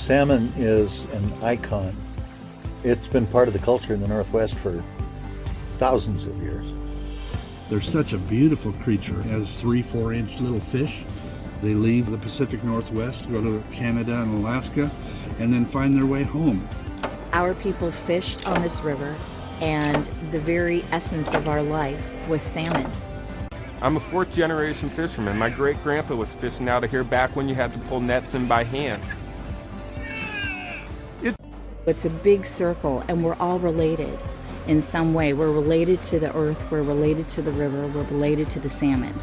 Salmon is an icon. It's been part of the culture in the Northwest for thousands of years. They're such a beautiful creature. As 3-4 inch little fish. They leave the Pacific Northwest, go to Canada and Alaska, and then find their way home. Our people fished on this river, and the very essence of our life was salmon. I'm a 4th generation fisherman. My great-grandpa was fishing out of here back when you had to pull nets in by hand. It's a big circle, and we're all related in some way. We're related to the earth, we're related to the river, we're related to the salmon.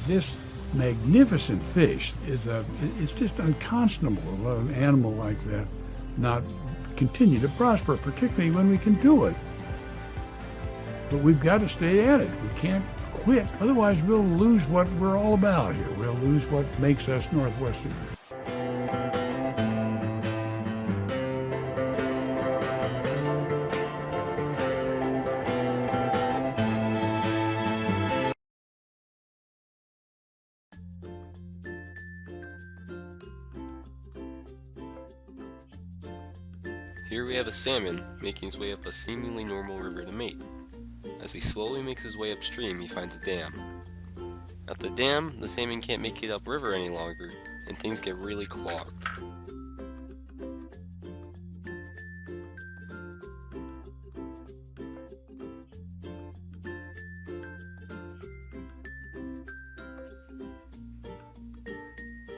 This magnificent fish it's just unconscionable to let an animal like that not continue to prosper, particularly when we can do it. But we've got to stay at it. We can't quit. Otherwise, we'll lose what we're all about here. We'll lose what makes us Northwesterners. Here we have a salmon making his way up a seemingly normal river to mate. As he slowly makes his way upstream, he finds a dam. At the dam, the salmon can't make it upriver any longer, and things get really clogged.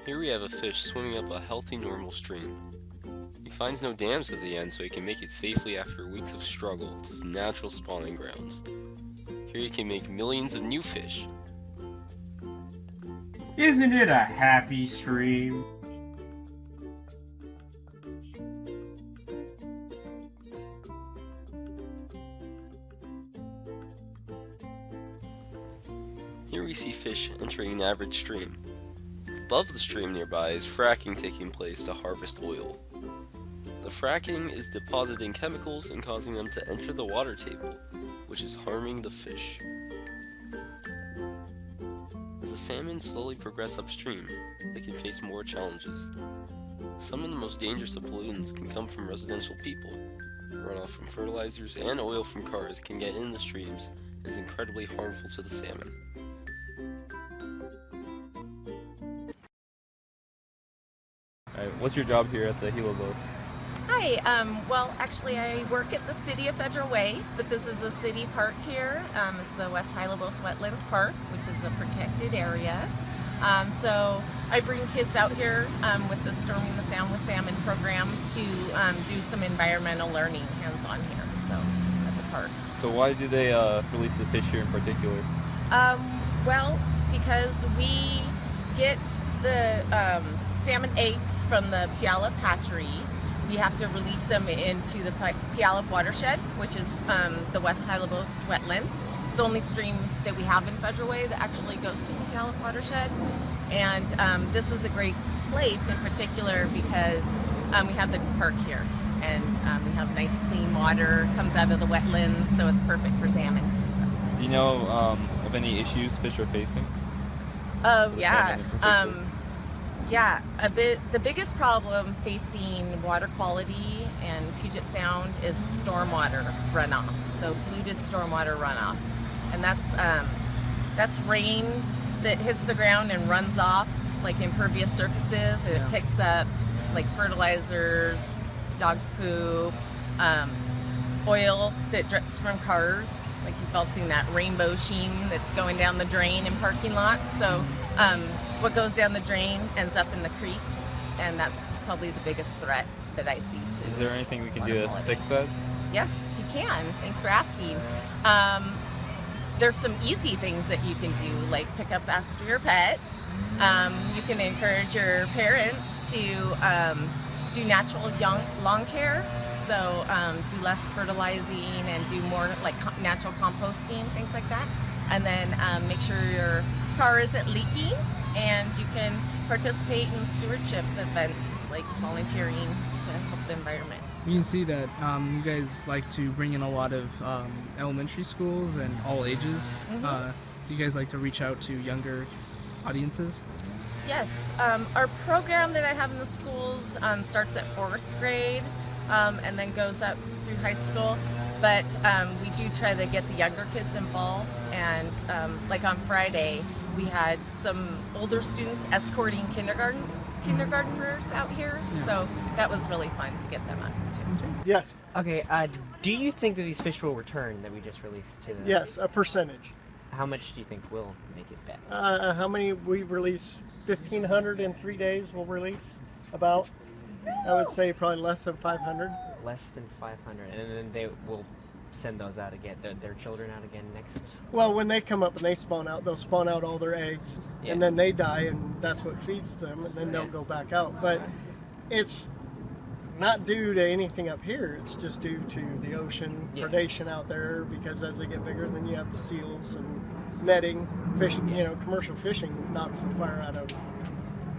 Here we have a fish swimming up a healthy, normal stream. He finds no dams at the end, so he can make it safely after weeks of struggle to his natural spawning grounds. Here he can make millions of new fish. Isn't it a happy stream? Here we see fish entering an average stream. Above the stream nearby is fracking taking place to harvest oil. The fracking is depositing chemicals and causing them to enter the water table, which is harming the fish. As the salmon slowly progress upstream, they can face more challenges. Some of the most dangerous of pollutants can come from residential people. Runoff from fertilizers and oil from cars can get in the streams and is incredibly harmful to the salmon. Alright, what's your job here at the Hilo Boats? Hi, well actually I work at the City of Federal Way, but this is a city park here. It's the West Hylobos Wetlands Park, which is a protected area. So I bring kids out here with the Storming the Sound with Salmon program to do some environmental learning hands-on here, so at the park. So why do they release the fish here in particular? Well, because we get the salmon eggs from the Puyallup hatchery. We have to release them into the Puyallup watershed, which is the West Hylobos wetlands. It's the only stream that we have in Federal Way that actually goes to the Puyallup watershed. And this is a great place in particular because we have the park here. And we have nice clean water, comes out of the wetlands, so it's perfect for salmon. Do you know of any issues fish are facing? Oh, yeah. Yeah, the biggest problem facing water quality and Puget Sound is stormwater runoff, so polluted stormwater runoff. And that's rain that hits the ground and runs off like impervious surfaces, and it picks up like fertilizers, dog poop, oil that drips from cars. Like you've all seen that rainbow sheen that's going down the drain in parking lots. So what goes down the drain ends up in the creeks, and that's probably the biggest threat that I see to. Is there anything we can do to fix that? Yes, you can. Thanks for asking. There's some easy things that you can do, like pick up after your pet. You can encourage your parents to do natural lawn care, so do less fertilizing and do more like natural composting, things like that. And then make sure your car isn't leaking, and you can participate in stewardship events like volunteering to help the environment. You can see that you guys like to bring in a lot of elementary schools and all ages. Do you guys like to reach out to younger audiences? Yes, our program that I have in the schools starts at 4th grade and then goes up through high school. But we do try to get the younger kids involved. And like on Friday, we had some older students escorting kindergartners out here. Yeah. So that was really fun to get them out here too. Yes. Okay, do you think that these fish will return that we just released to the... Yes, a percentage. How much do you think will make it back? How many we release? 1,500 in 3 days we'll release about. I would say probably less than 500. Less than 500, and then they will send those out again, their children out again next? Well, when they come up and they spawn out, they'll spawn out all their eggs, and then they die, and that's what feeds them, and then they'll go back out. But it's not due to anything up here, it's just due to the ocean predation out there, because as they get bigger, then you have the seals and netting, fishing, you know, commercial fishing knocks the fire out of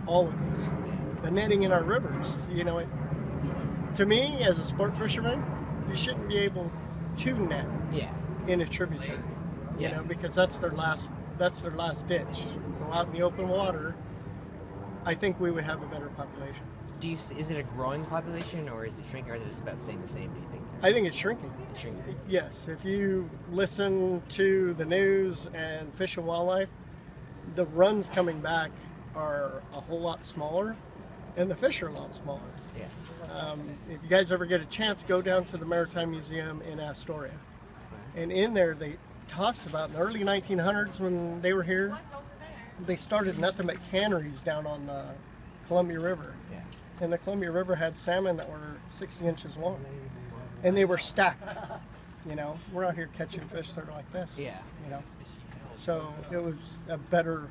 all of this. The netting in our rivers, you know, to me, as a sport fisherman, you shouldn't be able to net in a tributary, you know, because that's their last ditch. Go out in the open water, I think we would have a better population. Is it a growing population, or is it shrinking, or is it just about staying the same, do you think? I think it's shrinking. It's shrinking. Yes, if you listen to the news and Fish and Wildlife, the runs coming back are a whole lot smaller, and the fish are a lot smaller. Yeah. If you guys ever get a chance, go down to the Maritime Museum in Astoria. And in there, they talks about in the early 1900s when they were here, they started nothing but canneries down on the Columbia River. Yeah. And the Columbia River had salmon that were 60 inches long. And they were stacked. You know, we're out here catching fish that are like this. Yeah. You know, so it was a better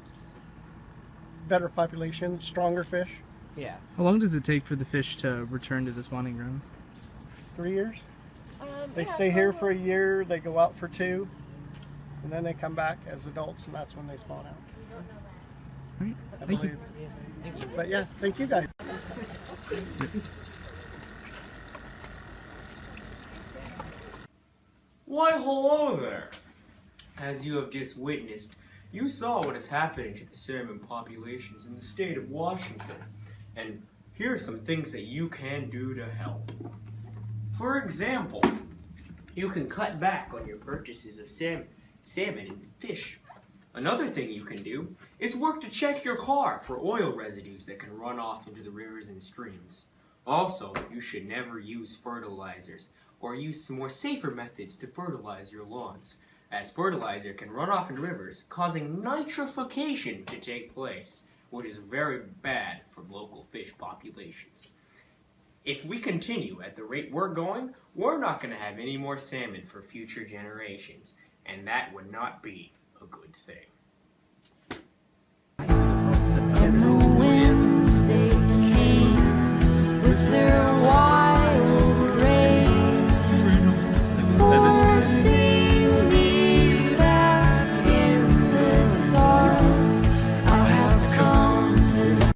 population, stronger fish. Yeah. How long does it take for the fish to return to the spawning grounds? 3 years. They stay here for a year, they go out for 2, and then they come back as adults, and that's when they spawn out. All right. I Thank believe. you. Thank you. But yeah, thank you guys. Why, hello there! As you have just witnessed, you saw what is happening to the salmon populations in the state of Washington, and here are some things that you can do to help. For example, you can cut back on your purchases of salmon and fish. Another thing you can do is work to check your car for oil residues that can run off into the rivers and streams. Also, you should never use fertilizers, or use some more safer methods to fertilize your lawns, as fertilizer can run off in rivers, causing nitrification to take place, which is very bad for local fish populations. If we continue at the rate we're going, we're not going to have any more salmon for future generations, and that would not be a good thing.